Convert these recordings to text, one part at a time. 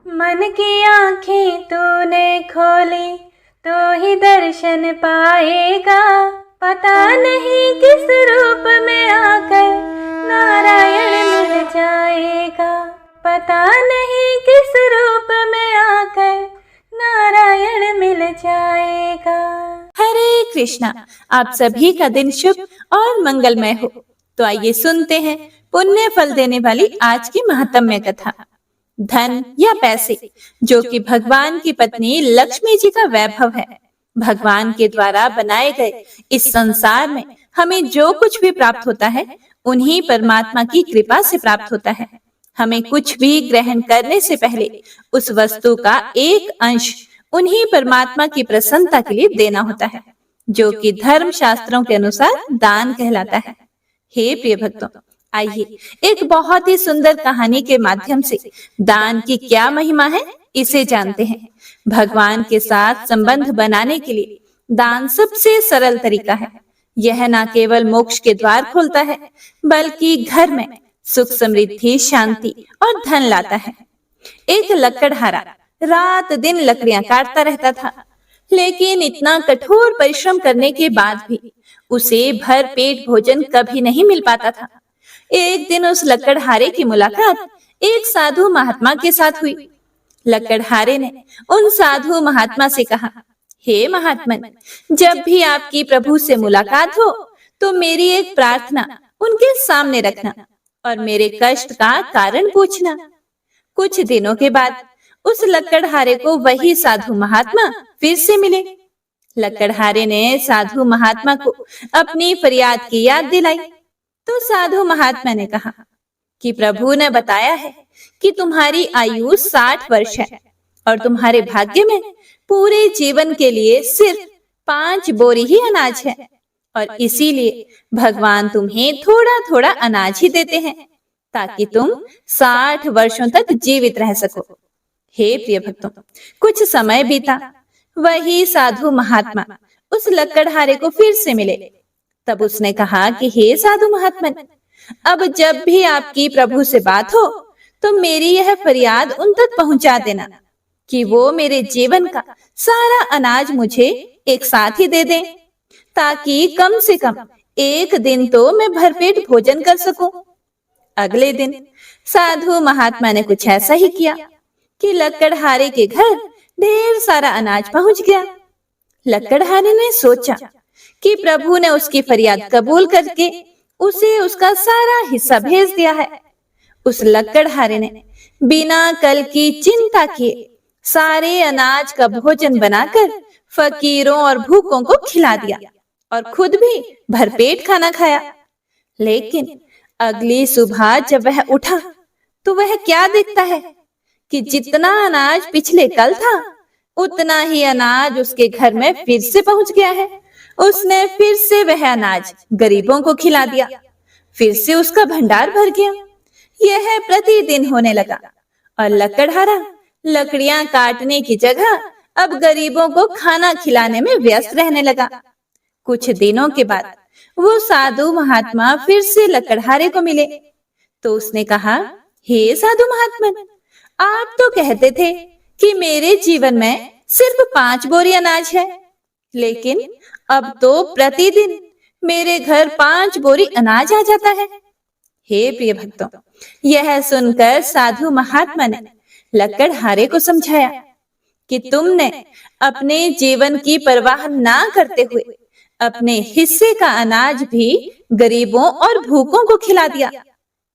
मन की आंखें तूने खोली तो ही दर्शन पाएगा। पता नहीं किस रूप में आकर नारायण मिल जाएगा। पता नहीं किस रूप में आकर नारायण मिल जाएगा। हरे कृष्णा। आप सभी का दिन शुभ और मंगलमय हो। तो आइए सुनते हैं पुण्य फल देने वाली आज की महात्म्य कथा। धन या पैसे जो कि भगवान की पत्नी लक्ष्मी जी का वैभव है। भगवान के द्वारा बनाए गए इस संसार में हमें जो कुछ भी प्राप्त होता है उन्हीं परमात्मा की कृपा से प्राप्त होता है। हमें कुछ भी ग्रहण करने से पहले उस वस्तु का एक अंश उन्हीं परमात्मा की प्रसन्नता के लिए देना होता है, जो कि धर्म शास्त्रों के अनुसार दान कहलाता है। हे प्रिय भक्तों, आइए एक बहुत ही सुंदर कहानी के माध्यम से दान की क्या महिमा है इसे जानते हैं। भगवान के साथ संबंध बनाने के लिए दान सबसे सरल तरीका है। यह न केवल मोक्ष के द्वार खोलता है बल्कि घर में सुख, समृद्धि, शांति और धन लाता है। एक लकड़हारा रात दिन लकड़ियां काटता रहता था, लेकिन इतना कठोर परिश्रम करने के बाद भी उसे भर पेट भोजन कभी नहीं मिल पाता था। एक दिन उस लकड़हारे की मुलाकात एक साधु महात्मा के साथ हुई। लकड़हारे ने उन साधु महात्मा से कहा, हे महात्मन, जब भी आपकी प्रभु से मुलाकात हो तो मेरी एक प्रार्थना उनके सामने रखना और मेरे कष्ट का कारण पूछना। कुछ दिनों के बाद उस लकड़हारे को वही साधु महात्मा फिर से मिले। लकड़हारे ने साधु महात्मा को अपनी फरियाद की याद दिलाई तो साधु महात्मा ने कहा कि प्रभु ने बताया है कि तुम्हारी आयु 60 वर्ष है और तुम्हारे भाग्य में पूरे जीवन के लिए सिर्फ 5 बोरी ही अनाज है और इसीलिए भगवान तुम्हें थोड़ा थोड़ा अनाज ही देते हैं ताकि तुम 60 वर्षों तक जीवित रह सको। हे प्रिय भक्तों, कुछ समय बीता। वही साधु महात्मा उस लकड़हारे को फिर से मिले। तब उसने कहा कि हे साधु महात्मन, अब जब भी आपकी प्रभु से बात हो तो मेरी यह फरियाद उन तक पहुंचा देना कि वो मेरे जीवन का सारा अनाज मुझे एक साथ ही दे दें, ताकि कम से कम एक दिन तो मैं भरपेट भोजन कर सकूं। अगले दिन साधु महात्मा ने कुछ ऐसा ही किया कि लकड़हारे के घर ढेर सारा अनाज पहुंच गया। लकड़हारे ने सोचा कि प्रभु ने उसकी फरियाद कबूल करके उसे उसका सारा हिस्सा भेज दिया है। उस लकड़हारे ने बिना कल की चिंता किए सारे अनाज का भोजन बनाकर फकीरों और भूखों को खिला दिया और खुद भी भरपेट खाना खाया। लेकिन अगली सुबह जब वह उठा तो वह क्या देखता है कि जितना अनाज पिछले कल था उतना ही अनाज उसके घर में फिर से पहुंच गया है। उसने फिर से वह अनाज गरीबों को खिला दिया। फिर से उसका भंडार भर गया। यह प्रतिदिन होने लगा और लकड़हारा लकड़ियां काटने की जगह अब गरीबों को खाना खिलाने में व्यस्त रहने लगा। कुछ दिनों के बाद वो साधु महात्मा फिर से लकड़हारे को मिले तो उसने कहा, हे साधु महात्मन, आप तो कहते थे कि मेरे जीवन में सिर्फ 5 बोरी अनाज है, लेकिन अब तो प्रतिदिन मेरे घर 5 बोरी अनाज आ जाता है। हे प्रिय भक्तों, यह सुनकर साधु महात्मा ने लकड़हारे को समझाया कि तुमने अपने जीवन की परवाह ना करते हुए अपने हिस्से का अनाज भी गरीबों और भूखों को खिला दिया।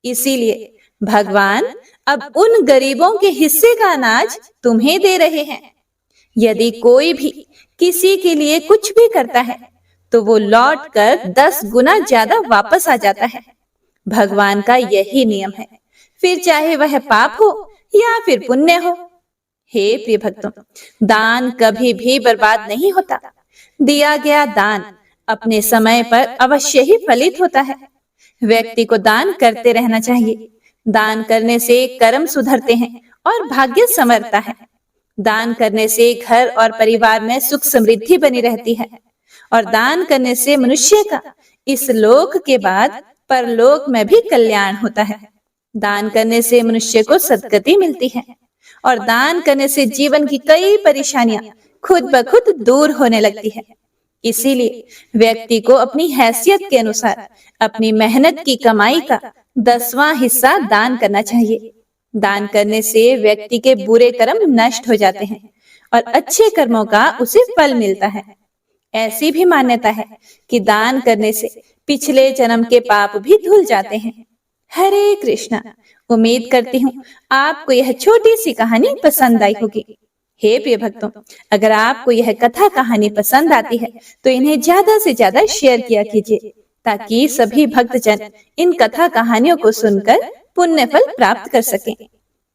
इसीलिए भगवान अब उन गरीबों के हिस्से का अनाज तुम्हें दे रहे हैं। यदि कोई भी किसी के लिए कुछ भी करता है तो वो लौट कर 10 गुना ज्यादा वापस आ जाता है। भगवान का यही नियम है, फिर चाहे वह पाप हो या फिर पुण्य हो। हे प्रिय भक्तों, दान कभी भी बर्बाद नहीं होता। दिया गया दान अपने समय पर अवश्य ही फलित होता है। व्यक्ति को दान करते रहना चाहिए। दान करने से कर्म सुधरते हैं और भाग्य संवरता है। दान करने से घर और परिवार में सुख समृद्धि बनी रहती है और दान करने से मनुष्य का इस लोक के बाद परलोक में भी कल्याण होता है। दान करने से मनुष्य को सद्गति मिलती है और दान करने से जीवन की कई परेशानियां खुद ब खुद दूर होने लगती है। इसीलिए व्यक्ति को अपनी हैसियत के अनुसार अपनी मेहनत की कमाई का 10वां हिस्सा दान करना चाहिए। दान करने से व्यक्ति के बुरे कर्म नष्ट हो जाते हैं और अच्छे कर्मों का उसे फल मिलता है। ऐसी भी मान्यता है कि दान करने से पिछले जन्म के पाप भी धुल जाते हैं। हरे कृष्णा। उम्मीद करती हूँ आपको यह छोटी सी कहानी पसंद आई होगी। हे प्रिय भक्तों, अगर आपको यह कथा कहानी पसंद आती है तो इन्हें ज्यादा से ज्यादा शेयर किया कीजिए, ताकि सभी भक्तजन इन कथा कहानियों को सुनकर पुण्य फल प्राप्त कर सकें।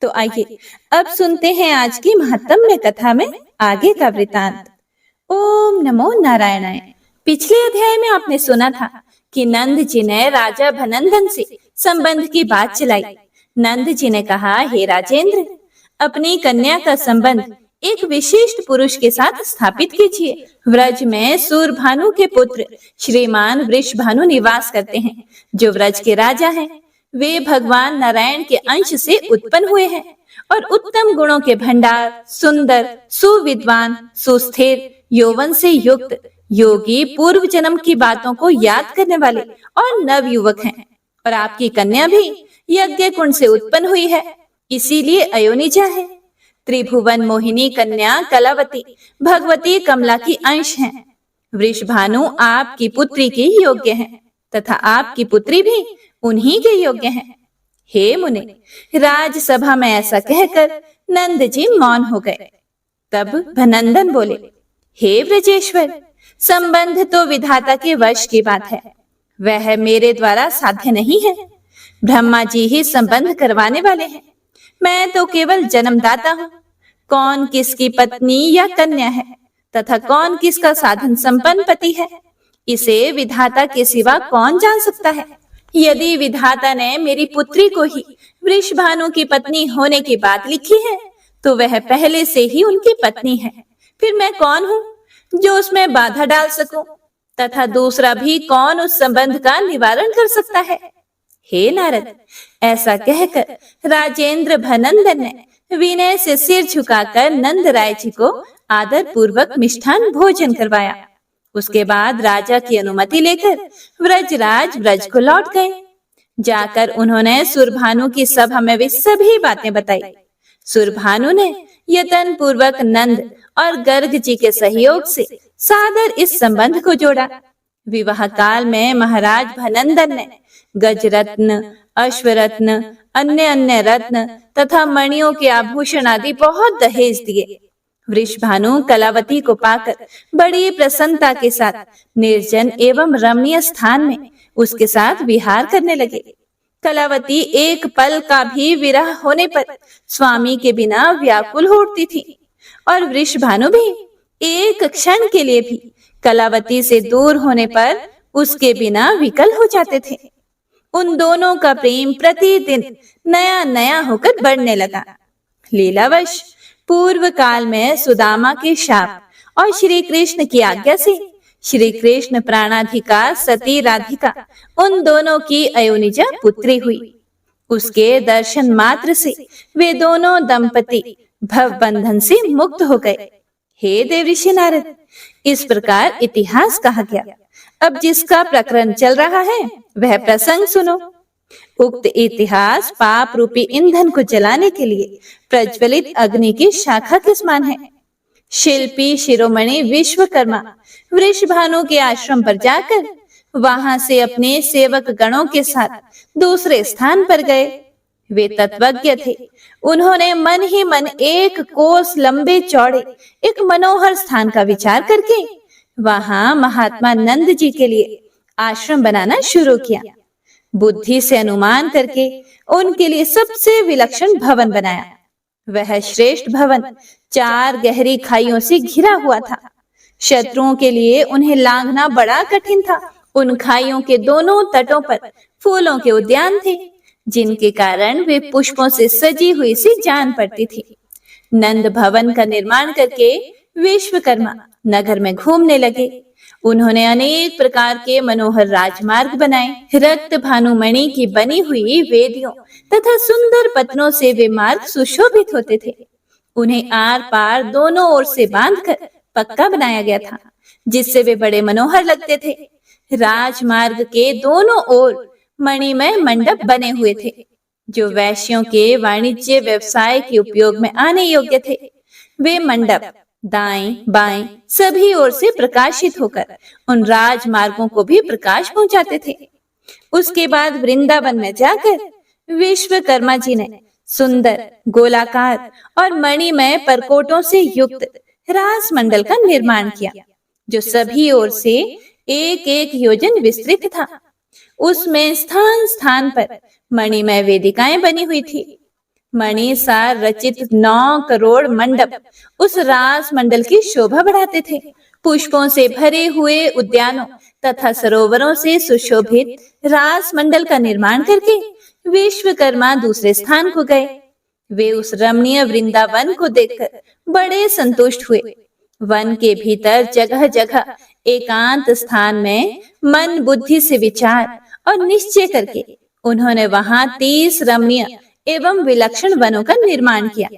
तो आइए अब सुनते हैं आज की महात्म्य कथा में आगे का वृतांत। ओम नमो नारायणाय। पिछले अध्याय में आपने सुना था कि नंद जी ने राजा भनंदन से संबंध की बात चलाई। नंद जी ने कहा, हे राजेंद्र, अपनी कन्या का संबंध एक विशिष्ट पुरुष के साथ स्थापित कीजिए। व्रज में सूरभानु के पुत्र श्रीमान वृषभानु निवास करते हैं, जो व्रज के राजा हैं। वे भगवान नारायण के अंश से उत्पन्न हुए हैं और उत्तम गुणों के भंडार, सुंदर, सुविद्वान, सुस्थिर, यौवन से युक्त, योगी, पूर्व जन्म की बातों को याद करने वाले और नव युवक हैं। और आपकी कन्या भी यज्ञ कुंड से उत्पन्न हुई है, इसीलिए अयोनिजा है। त्रिभुवन मोहिनी कन्या कलावती भगवती कमला की अंश हैं। वृषभानु आपकी पुत्री के योग्य हैं तथा आपकी पुत्री भी उन्हीं के योग्य हैं। हे मुने, राजसभा में ऐसा कहकर नंद जी मौन हो गए। तब भनंदन बोले, हे ब्रजेश्वर, संबंध तो विधाता के वश की बात है, वह मेरे द्वारा साध्य नहीं है। ब्रह्मा जी ही संबंध करवाने वाले हैं, मैं तो केवल जन्मदाता हूँ। कौन किसकी पत्नी या कन्या है तथा कौन किसका साधन संपन्न पति है, इसे विधाता के सिवा कौन जान सकता है। यदि विधाता ने मेरी पुत्री को ही वृषभानु की पत्नी होने की बात लिखी है, तो वह पहले से ही उनकी पत्नी है। फिर मैं कौन हूँ जो उसमें बाधा डाल सकूं, तथा दूसरा भी कौन उस संबंध का निवारण कर सकता है। हे नारद, ऐसा कहकर राजेंद्र भनंदन ने विनय से सिर झुकाकर नंद राय जी को आदर पूर्वक मिष्ठान भोजन करवाया। उसके बाद राजा की अनुमति लेकर व्रजराज व्रज को लौट गए। जाकर उन्होंने सुरभानु की सभा में वे सभी बातें बताई। सुरभानु ने यतन पूर्वक नंद और गर्ग जी के सहयोग से सादर इस संबंध को जोड़ा। विवाह काल में महाराज भनंदन ने गजरत्न, अश्वरत्न, अन्य अन्य रत्न तथा मणियों के आभूषण आदि बहुत दहेज दिए। वृषभानु कलावती को पाकर बड़ी प्रसन्नता के साथ निर्जन एवं रमणीय स्थान में उसके साथ विहार करने लगे। कलावती एक पल का भी विरह होने पर स्वामी के बिना व्याकुल हो उठती थी और वृषभानु भी एक क्षण के लिए भी कलावती से दूर होने पर उसके बिना विकल हो जाते थे। उन दोनों का प्रेम प्रतिदिन नया नया होकर बढ़ने लगा। लीलावश पूर्व काल में सुदामा के शाप और श्री कृष्ण की आज्ञा से श्री कृष्ण प्राणाधिका सती राधिका उन दोनों की अयोनिजा पुत्री हुई। उसके दर्शन मात्र से वे दोनों दंपति भव बंधन से मुक्त हो गए। हे देवऋषि नारद, इस प्रकार इतिहास कहा गया। अब जिसका प्रकरण चल रहा है वह प्रसंग सुनो। उक्त इतिहास पाप रूपी ईंधन को जलाने के लिए प्रज्वलित अग्नि की शाखा के समान है। शिल्पी शिरोमणि विश्वकर्मा वृषभानु के आश्रम पर जाकर वहां से अपने सेवक गणों के साथ दूसरे स्थान पर गए। वे तत्वज्ञ थे। उन्होंने मन ही मन 1 कोस लंबे चौड़े एक मनोहर स्थान का विचार करके वहां महात्मा नंद जी के लिए आश्रम बनाना शुरू किया। बुद्धि से अनुमान करके उनके लिए सबसे विलक्षण भवन बनाया। वह श्रेष्ठ भवन 4 गहरी खाइयों से घिरा हुआ था। शत्रुओं के लिए उन्हें लांघना बड़ा कठिन था। उन खाइयों के दोनों तटों पर फूलों के उद्यान थे, जिनके कारण वे पुष्पों से सजी हुई सी जान पड़ती थी। नंद भवन का निर्माण करके विश्वकर्मा नगर में घूमने लगे। उन्होंने अनेक प्रकार के मनोहर राजमार्ग बनाए। रक्त भानुमणि की बनी हुई वेदियों तथा सुंदर पत्रों से वे मार्ग सुशोभित होते थे। उन्हें आर पार दोनों ओर से बांधकर पक्का बनाया गया था, जिससे वे बड़े मनोहर लगते थे। राजमार्ग के दोनों ओर मणिमय मंडप बने हुए थे, जो वैश्यों के वाणिज्य व्यवसाय के उपयोग में आने योग्य थे। वे मंडप दाएं बाएं सभी ओर से प्रकाशित होकर उन राजमार्गों को भी प्रकाश पहुंचाते थे। उसके बाद वृंदावन में जाकर विश्वकर्मा जी ने सुंदर गोलाकार और मणिमय परकोटों से युक्त रास मंडल का निर्माण किया, जो सभी ओर से एक एक योजन विस्तृत था। उसमें स्थान स्थान पर मणिमय वेदिकाएं बनी हुई थी। मणि सार रचित 9 करोड़ मंडप उस रास मंडल की शोभा बढ़ाते थे। पुष्पों से भरे हुए उद्यानों तथा सरोवरों से सुशोभित रास मंडल का निर्माण करके विश्वकर्मा दूसरे स्थान को गए। वे उस रमणीय वृंदावन को देखकर बड़े संतुष्ट हुए। वन के भीतर जगह जगह एकांत स्थान में मन बुद्धि से विचार और निश्चय करके उन्होंने वहां 30 रमणीय एवं विलक्षण वनों का निर्माण किया।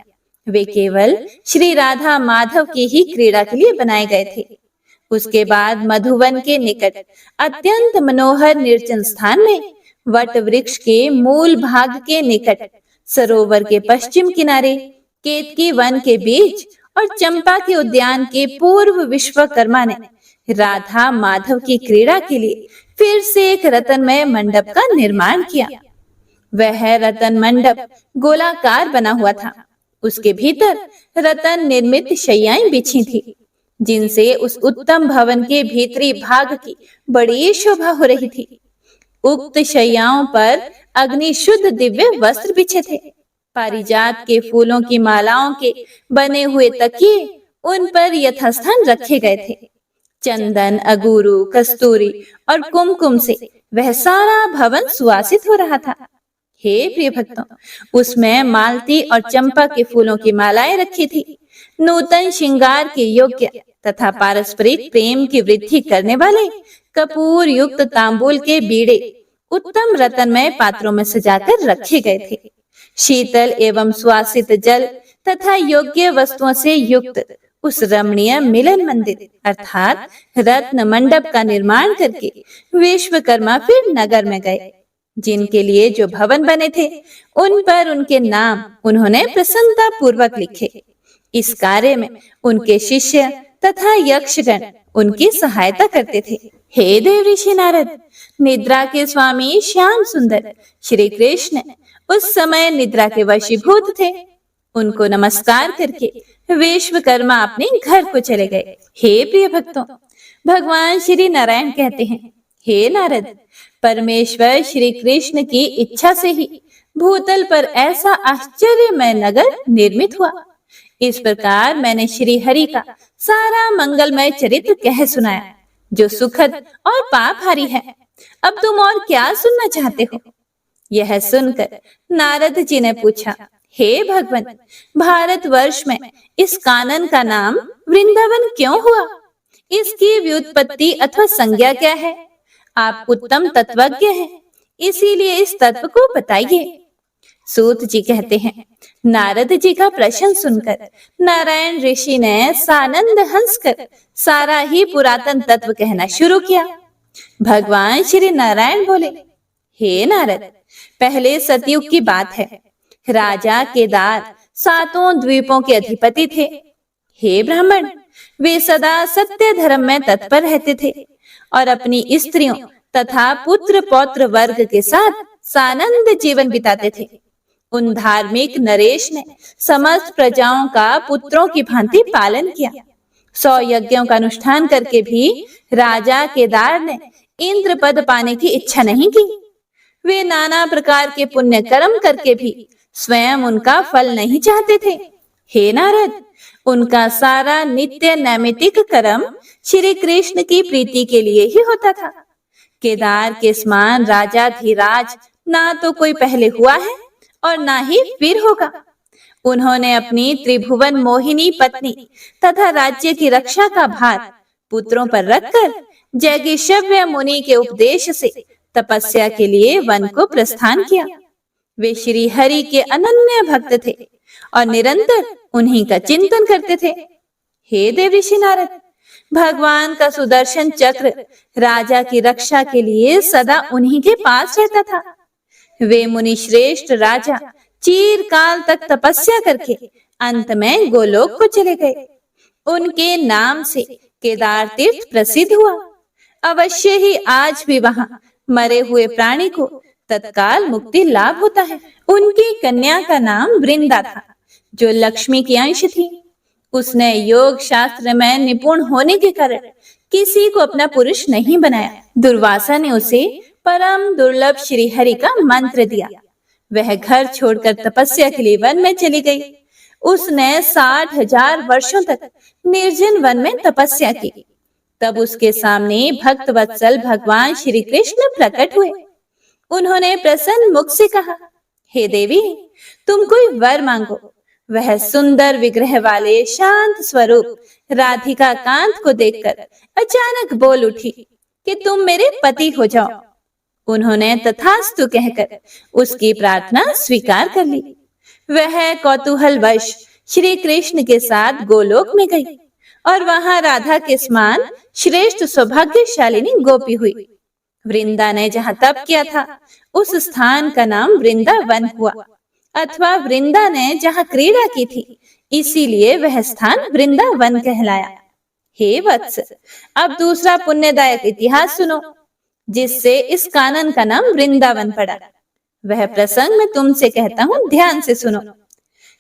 वे केवल श्री राधा माधव की ही क्रीड़ा के लिए बनाए गए थे। उसके बाद मधुवन के निकट अत्यंत मनोहर निर्जन स्थान में वट वृक्ष के मूल भाग के निकट सरोवर के पश्चिम किनारे केतकी वन के बीच और चंपा के उद्यान के पूर्व विश्वकर्मा ने राधा माधव की क्रीड़ा के लिए फिर से एक रतनमय मंडप का निर्माण किया। वह रतन मंडप गोलाकार बना हुआ था। उसके भीतर रतन निर्मित शैयाएं बिछी थी, जिनसे उस उत्तम भवन के भीतरी भाग की बड़ी शोभा हो रही थी। उक्त शैयाओं पर अग्नि शुद्ध दिव्य वस्त्र बिछे थे। पारिजात के फूलों की मालाओं के बने हुए तकिए उन पर यथास्थान रखे गए थे। चंदन, अगुरु, कस्तूरी और कुमकुम से वह सारा भवन सुवासित हो रहा था। हे प्रिय भक्तों, उसमें मालती और चंपा के फूलों की मालाएं रखी थी। नूतन श्रृंगार के योग्य तथा पारस्परिक प्रेम की वृद्धि करने वाले कपूर युक्त तांबूल के बीड़े उत्तम रतनमय पात्रों में सजाकर रखे गए थे। शीतल एवं सुवासित जल तथा योग्य वस्तुओं से युक्त उस रमणीय मिलन मंदिर अर्थात रत्न मंडप का निर्माण करके विश्वकर्मा फिर नगर में गए। जिनके लिए जो भवन बने थे उन पर उनके नाम उन्होंने प्रसन्नता पूर्वक लिखे। इस कार्य में उनके शिष्य तथा यक्षगण उनकी सहायता करते थे। हे देव ऋषि नारद, निद्रा के स्वामी श्याम सुंदर श्री कृष्ण उस समय निद्रा के वशीभूत थे। उनको नमस्कार करके विश्वकर्मा अपने घर को चले गए। हे प्रिय भक्तों, भगवान श्री नारायण कहते हैं, हे नारद, परमेश्वर श्री कृष्ण की इच्छा से ही भूतल पर ऐसा आश्चर्यमय नगर निर्मित हुआ। इस प्रकार मैंने श्री हरि का सारा मंगलमय चरित्र कह सुनाया, जो सुखद और पापहारी है। अब तुम और क्या सुनना चाहते हो? यह सुनकर नारद जी ने पूछा, हे भगवान, भारतवर्ष में इस कानन का नाम वृंदावन क्यों हुआ? इसकी व्युत्पत्ति अथवा संज्ञा क्या है? आप उत्तम तत्वज्ञ हैं, इसीलिए इस तत्व को बताइए। सूत जी कहते हैं, नारद जी का प्रश्न सुनकर नारायण ऋषि ने सानंद हंसकर सारा ही पुरातन तत्व कहना शुरू किया। भगवान श्री नारायण बोले, हे नारद, पहले सतयुग की बात है। राजा केदार 7 द्वीपों के अधिपति थे। हे ब्राह्मण, वे सदा सत्य धर्म में तत्पर रहते थे और अपनी स्त्रियों तथा पुत्र पौत्र वर्ग के साथ सानंद जीवन बिताते थे। उन धार्मिक नरेश ने समस्त प्रजाओं का पुत्रों की भांति पालन किया। 100 यज्ञों का अनुष्ठान करके भी राजा केदार ने इंद्र पद पाने की इच्छा नहीं की। वे नाना प्रकार के पुण्य कर्म करके भी स्वयं उनका फल नहीं चाहते थे। हे नारद, उनका सारा नित्य नैमित्तिक कर्म श्री कृष्ण की प्रीति के लिए ही होता था। केदार के समान राजा धीराज ना तो कोई पहले हुआ है और ना ही फिर होगा। उन्होंने अपनी त्रिभुवन मोहिनी पत्नी तथा राज्य की रक्षा का भार पुत्रों पर रखकर जैगिषव्य मुनि के उपदेश से तपस्या के लिए वन को प्रस्थान किया। वे श्री हरि के अनन्य भक्त थे और निरंतर उन्हीं का चिंतन करते थे। हे देवऋषि नारद, भगवान का सुदर्शन चक्र राजा की रक्षा के लिए सदा उन्हीं के पास रहता था। वे मुनि श्रेष्ठ राजा चिरकाल तक तपस्या करके अंत में गोलोक को चले गए। उनके नाम से केदार तीर्थ प्रसिद्ध हुआ। अवश्य ही आज भी वहां मरे हुए प्राणी को तत्काल मुक्ति लाभ होता है। उनकी कन्या का नाम वृंदा था, जो लक्ष्मी की अंश थी। उसने योग शास्त्र में निपुण होने के कारण किसी को अपना पुरुष नहीं बनाया। दुर्वासा ने उसे परम दुर्लभ श्रीहरि का मंत्र दिया। वह घर छोड़कर तपस्या के लिए वन में चली गई। उसने 60,000 वर्षों तक निर्जन वन में तपस्या की। तब उसके सामने भक्त वत्सल भगवान श्री कृष्ण प्रकट हुए। उन्होंने प्रसन्न मुख से कहा, हे देवी, तुम कोई वर मांगो। वह सुंदर विग्रह वाले शांत स्वरूप राधिका कांत को देखकर अचानक बोल उठी कि तुम मेरे पति हो जाओ। उन्होंने तथास्तु कहकर उसकी प्रार्थना स्वीकार कर ली। वह कौतूहलवश श्री कृष्ण के साथ गोलोक में गई और वहां राधा के समान श्रेष्ठ सौभाग्यशालिनी गोपी हुई। वृंदा ने जहां तप किया था उस स्थान का नाम वृंदावन हुआ, अथवा वृंदा ने जहां क्रीड़ा की थी इसीलिए वह स्थान वृंदावन कहलाया। हे वत्स, अब दूसरा पुण्यदायक इतिहास सुनो, जिससे इस कानन का नाम वृंदावन पड़ा। वह प्रसंग मैं तुमसे कहता हूँ, ध्यान से सुनो।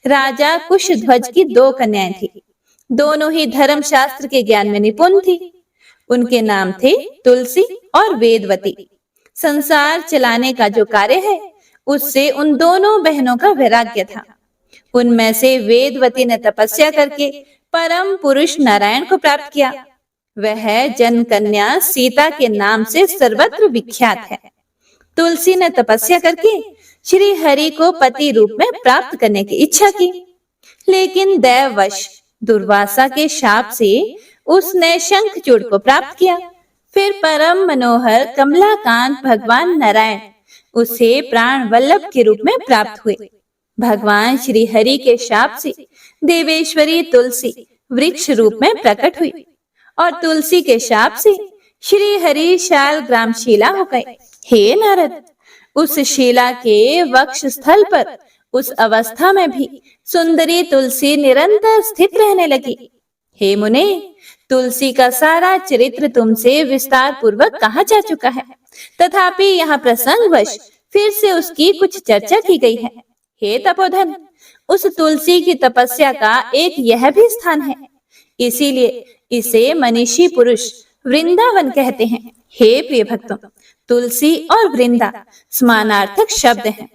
राजा कुशध्वज की 2 कन्याएं थी। दोनों ही धर्म शास्त्र के ज्ञान में निपुण थी। उनके नाम थे तुलसी और वेदवती। संसार चलाने का जो कार्य है उससे उन दोनों बहनों का वैराग्य था। उनमें से वेदवती ने तपस्या करके परम पुरुष नारायण को प्राप्त किया। वह जन कन्या सीता के नाम से सर्वत्र विख्यात है। तुलसी ने तपस्या करके श्री हरि को पति रूप में प्राप्त करने की इच्छा की, लेकिन दैववश दुर्वासा के शाप से उसने शंखचूड़ को प्राप्त किया। फिर परम मनोहर कमलाकांत भगवान नारायण उसे प्राण वल्लभ के रूप में प्राप्त हुए। भगवान श्री हरि के शाप से देवेश्वरी तुलसी वृक्ष रूप में प्रकट हुई और तुलसी के शाप से श्री हरि शाल ग्राम शिला हो गए। हे नारद, उस शिला के वक्ष स्थल पर उस अवस्था में भी सुंदरी तुलसी निरंतर स्थित रहने लगी। हे मुने, तुलसी का सारा चरित्र तुमसे विस्तार पूर्वक कहा जा चुका है, तथापि यहाँ प्रसंगवश फिर से उसकी कुछ चर्चा की गई है। हे तपोधन, उस तुलसी की तपस्या का एक यह भी स्थान है, इसीलिए इसे मनीषी पुरुष वृंदावन कहते हैं। हे प्रिय भक्तों, तुलसी और वृंदा समानार्थक शब्द हैं।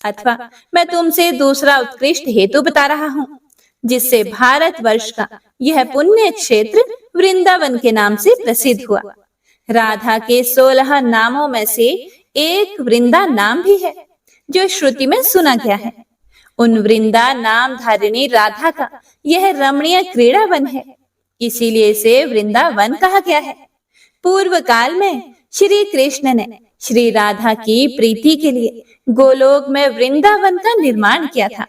अथवा मैं तुमसे दूसरा उत्कृष्ट हेतु बता रहा हूँ, जिससे भारतवर्ष का यह पुण्य क्षेत्र वृंदावन के नाम से प्रसिद्ध हुआ। राधा के 16 नामों में से एक वृंदा नाम भी है, जो श्रुति में सुना गया है। उन वृंदा नाम धारिणी राधा का यह रमणीय क्रीड़ा वन है, इसीलिए इसे वृंदावन कहा गया है। पूर्व काल में श्री कृष्ण ने श्री राधा की प्रीति के लिए गोलोक में वृंदावन का निर्माण किया था।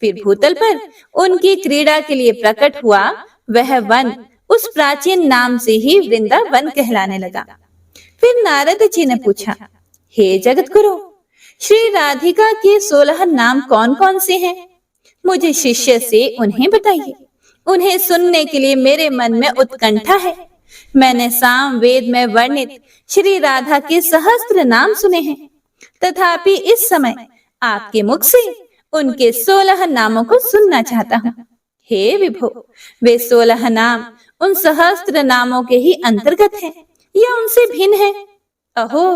फिर भूतल पर उनकी क्रीड़ा के लिए प्रकट हुआ वह वन उस प्राचीन नाम से ही वृंदावन कहलाने लगा। फिर नारद जी ने पूछा, हे जगत गुरु, श्री राधिका के 16 नाम कौन कौन से हैं? मुझे शिष्य से उन्हें बताइए। उन्हें सुनने के लिए मेरे मन में उत्कंठा है। मैंने साम वेद में वर्णित श्री राधा के सहस्त्र नाम सुने हैं, तथापि इस समय आपके मुख से उनके 16 नामों को सुनना चाहता हूँ। हे विभो, वे 16 नाम उन सहस्त्र नामों के ही अंतर्गत हैं या उनसे भिन्न है? अहो,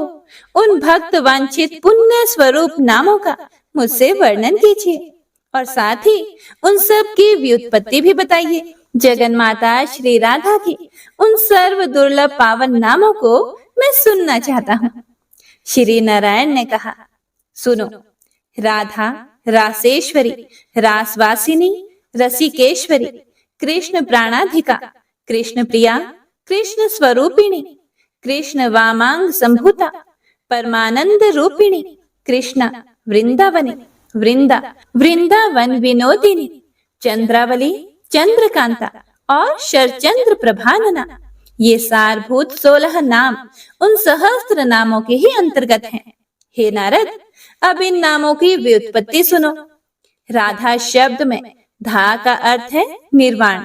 उन भक्त वांछित पुण्य स्वरूप नामों का मुझसे वर्णन कीजिए और साथ ही उन सब की व्युत्पत्ति भी बताइए। जगन माता श्री राधा की उन सर्व दुर्लभ पावन नामों को मैं सुनना चाहता हूँ। श्री नारायण ने कहा, सुनो। राधा, रासेश्वरी, रासवासिनी, रसिकेश्वरी, कृष्ण प्राणाधिका, कृष्ण प्रिया, कृष्ण स्वरूपिणी, कृष्ण वामांग संभूता, परमानंद रूपिणी, कृष्ण वृंदावनी। वृंदा, वृंदावन विनोदिनी, चंद्रावली, चंद्रकांता और शरचंद्र प्रभानना, ये सारभूत 16 नाम उन सहस्त्र नामों के ही अंतर्गत हैं। हे नारद, अब इन नामों की व्युत्पत्ति सुनो। राधा शब्द में धा का अर्थ है निर्वाण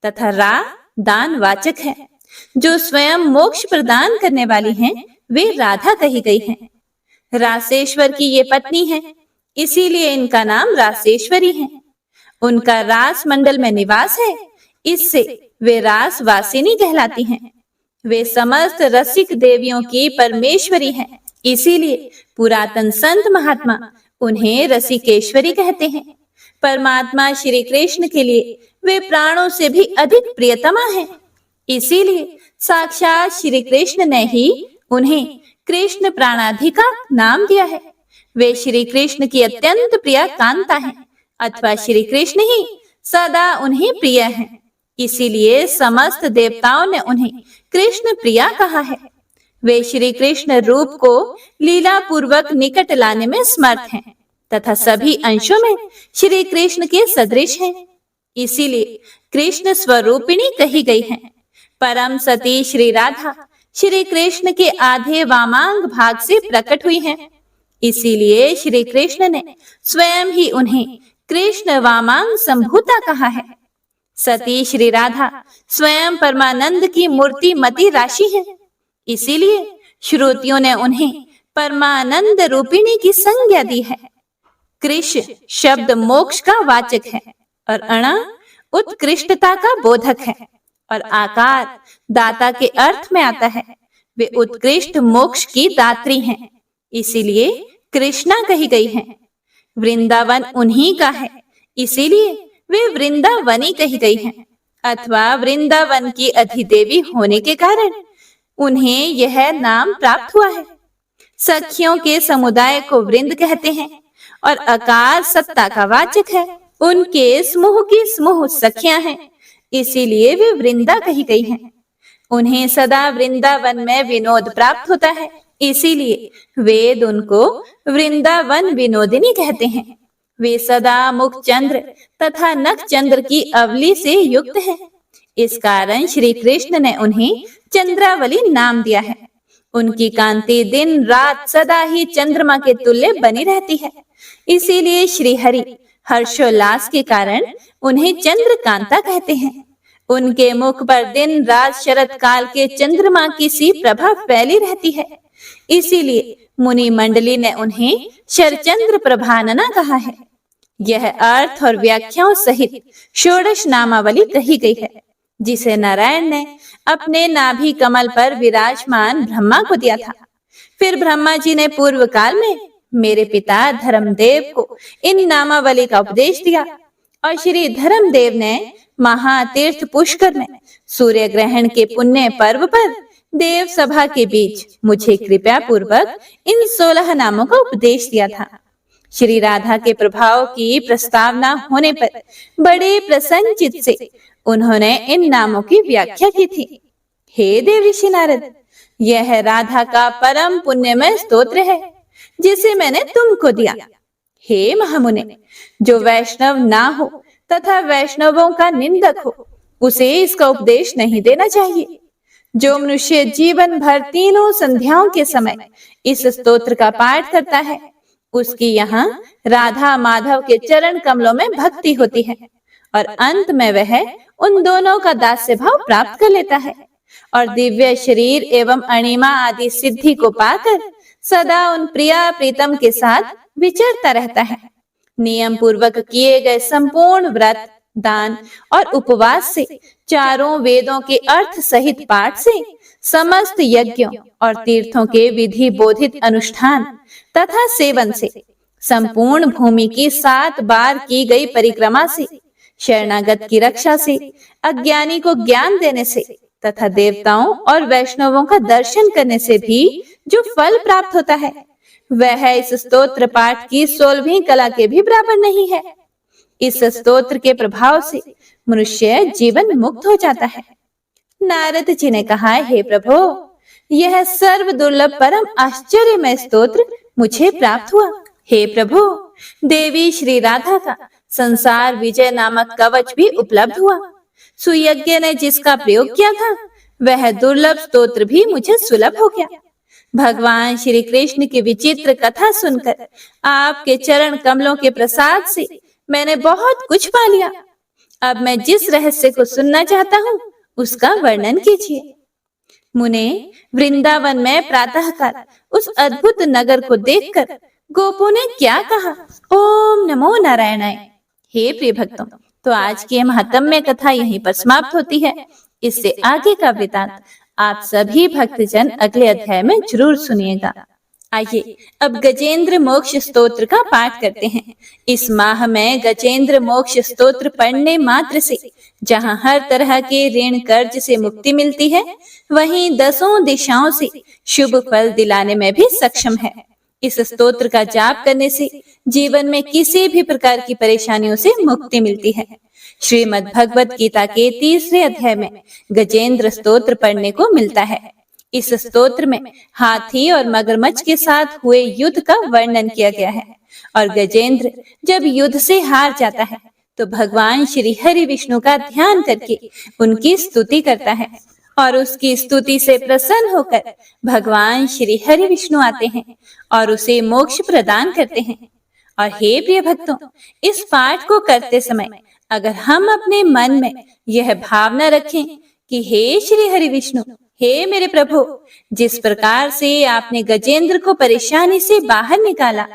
तथा रा दान वाचक है। जो स्वयं मोक्ष प्रदान करने वाली हैं, वे राधा कही गई हैं। रासेश्वर की ये पत्नी है, इसीलिए इनका नाम रासेश्वरी है। उनका रास मंडल में निवास है, इससे वे रास वासिनी कहलाती हैं। वे समस्त रसिक देवियों की परमेश्वरी हैं, इसीलिए पुरातन संत महात्मा उन्हें रसिकेश्वरी कहते हैं। परमात्मा श्री कृष्ण के लिए वे प्राणों से भी अधिक प्रियतमा हैं, इसीलिए साक्षात श्री कृष्ण ने ही उन्हें कृष्ण प्राणाधिका नाम दिया है। वे श्री कृष्ण की अत्यंत प्रिय कांता हैं, अथवा श्री कृष्ण ही सदा उन्हें प्रिय हैं, इसीलिए समस्त देवताओं ने उन्हें कृष्ण प्रिया कहा है। वे श्री कृष्ण रूप को लीला पूर्वक निकट लाने में समर्थ हैं तथा सभी अंशों में श्री कृष्ण के सदृश हैं, इसीलिए कृष्ण स्वरूपिणी कही गई हैं। परम सती श्री राधा श्री कृष्ण के आधे वामांग भाग से प्रकट हुई हैं, इसीलिए श्री कृष्ण ने स्वयं ही उन्हें कृष्ण वामांग संभूता कहा है। सती श्री राधा स्वयं परमानंद की मूर्ति मति राशि है, इसीलिए श्रुतियों ने उन्हें परमानंद रूपिणी की संज्ञा दी है। कृष शब्द मोक्ष का वाचक है और अणा उत्कृष्टता का बोधक है और आकार दाता के अर्थ में आता है। वे उत्कृष्ट मोक्ष की दात्री हैं, इसीलिए कृष्णा कही गई हैं। वृंदावन उन्हीं का है, इसीलिए वे वृंदावनी कही गई हैं, अथवा वृंदावन की अधिदेवी होने के कारण उन्हें यह नाम प्राप्त हुआ है। सखियों के समुदाय को वृंद कहते हैं और आकार सत्ता का वाचक है। उनके समूह की समूह सखियां हैं, इसीलिए वे वृंदा कही गई हैं। उन्हें सदा वृंदावन में विनोद प्राप्त होता है, इसीलिए वेद उनको वृंदावन विनोदिनी कहते हैं। वे सदा मुख चंद्र तथा नख चंद्र की अवली से युक्त हैं, इस कारण श्री कृष्ण ने उन्हें चंद्रावली नाम दिया है। उनकी कांति दिन रात सदा ही चंद्रमा के तुल्य बनी रहती है, इसीलिए श्री हरि हर्षोल्लास के कारण उन्हें चंद्रकांता कहते हैं। उनके मुख पर दिन रात शरत काल के चंद्रमा की सी प्रभा फैली रहती है, इसीलिए मुनि मंडली ने उन्हें शरचंद्र प्रभानना कहा है। यह अर्थ और व्याख्याओं सहित षोडश नामावली कही गई है, जिसे नारायण ने अपने नाभि कमल पर विराजमान ब्रह्मा को दिया था। फिर ब्रह्मा जी ने पूर्व काल में मेरे पिता धर्मदेव को इन नामावली का उपदेश दिया और श्री धर्मदेव ने महातीर्थ पुष्कर में सूर्य ग्रहण के पुण्य पर्व पर देव सभा के बीच मुझे कृपया पूर्वक इन 16 नामों का उपदेश दिया था। श्री राधा के प्रभाव की प्रस्तावना होने पर बड़े प्रसन्न चित्त से उन्होंने इन नामों की व्याख्या की थी। हे देवऋषि नारद, यह राधा का परम पुण्यमय स्तोत्र है जिसे मैंने तुमको दिया। हे महामुने, जो वैष्णव ना हो तथा वैष्णवों का निंदक हो, उसे इसका उपदेश नहीं देना चाहिए। जो मनुष्य जीवन भर तीनों संध्याओं के समय इस स्तोत्र का पाठ करता है, उसकी यहाँ राधा माधव के चरण कमलों में भक्ति होती है और अंत में वह उन दोनों का दास्य भाव प्राप्त कर लेता है और दिव्य शरीर एवं अणिमा आदि सिद्धि को पाकर सदा उन प्रिया प्रीतम के साथ विचरता रहता है। नियम पूर्वक किए गए संपूर्ण व्रत, दान और उपवास से, चारों वेदों के अर्थ सहित पाठ से, समस्त यज्ञों और तीर्थों के विधि बोधित अनुष्ठान तथा सेवन से, संपूर्ण भूमि की 7 बार की गई परिक्रमा से, शरणागत की रक्षा से, अज्ञानी को ज्ञान देने से तथा देवताओं और वैष्णवों का दर्शन करने से भी जो फल प्राप्त होता है, वह इस स्तोत्र पाठ की 16वीं कला के भी बराबर नहीं है। इस स्तोत्र के प्रभाव से मनुष्य जीवन मुक्त हो जाता है। नारद जी ने कहा, हे प्रभु, यह सर्व दुर्लभ परम आश्चर्यमय स्तोत्र मुझे प्राप्त हुआ। हे प्रभु, देवी श्री राधा का संसार विजय नामक कवच भी उपलब्ध हुआ। सुयज्ञ ने जिसका प्रयोग किया था वह दुर्लभ स्तोत्र भी मुझे सुलभ हो गया। भगवान श्री कृष्ण की विचित्र कथा सुनकर आपके चरण कमलों के प्रसाद से मैंने बहुत कुछ पा लिया। अब मैं जिस रहस्य को सुनना चाहता हूँ उसका वर्णन कीजिए। मुने, वृंदावन में प्रातःकाल उस अद्भुत नगर को देखकर गोपों ने क्या कहा? ओम नमो नारायणाय। हे प्रिय भक्तों, तो आज की महात्म्य कथा यहीं पर समाप्त होती है। इससे आगे का वृतांत आप सभी भक्तजन अगले अध्याय में जरूर सुनिएगा। आइए अब गजेंद्र मोक्ष स्तोत्र का पाठ करते हैं। इस माह में गजेंद्र मोक्ष स्तोत्र पढ़ने मात्र से जहां हर तरह के ऋण कर्ज से मुक्ति मिलती है, वहीं 10 दिशाओं से शुभ फल दिलाने में भी सक्षम है। इस स्तोत्र का जाप करने से जीवन में किसी भी प्रकार की परेशानियों से मुक्ति मिलती है। श्रीमद् भगवत गीता के 3रे अध्याय में गजेंद्र स्तोत्र पढ़ने को मिलता है। इस स्तोत्र में हाथी और मगरमच्छ के साथ हुए युद्ध का वर्णन किया गया है और गजेंद्र जब युद्ध से हार जाता है तो भगवान श्री हरि विष्णु का ध्यान करके उनकी स्तुति करता है और उसकी स्तुति से प्रसन्न होकर भगवान श्री हरि विष्णु आते हैं और उसे मोक्ष प्रदान करते हैं। और हे प्रिय भक्तों, इस पाठ को करते समय अगर हम अपने मन में यह भावना रखें कि हे श्री हरि विष्णु, हे मेरे प्रभु, जिस प्रकार से आपने गजेंद्र को परेशानी से बाहर निकाला,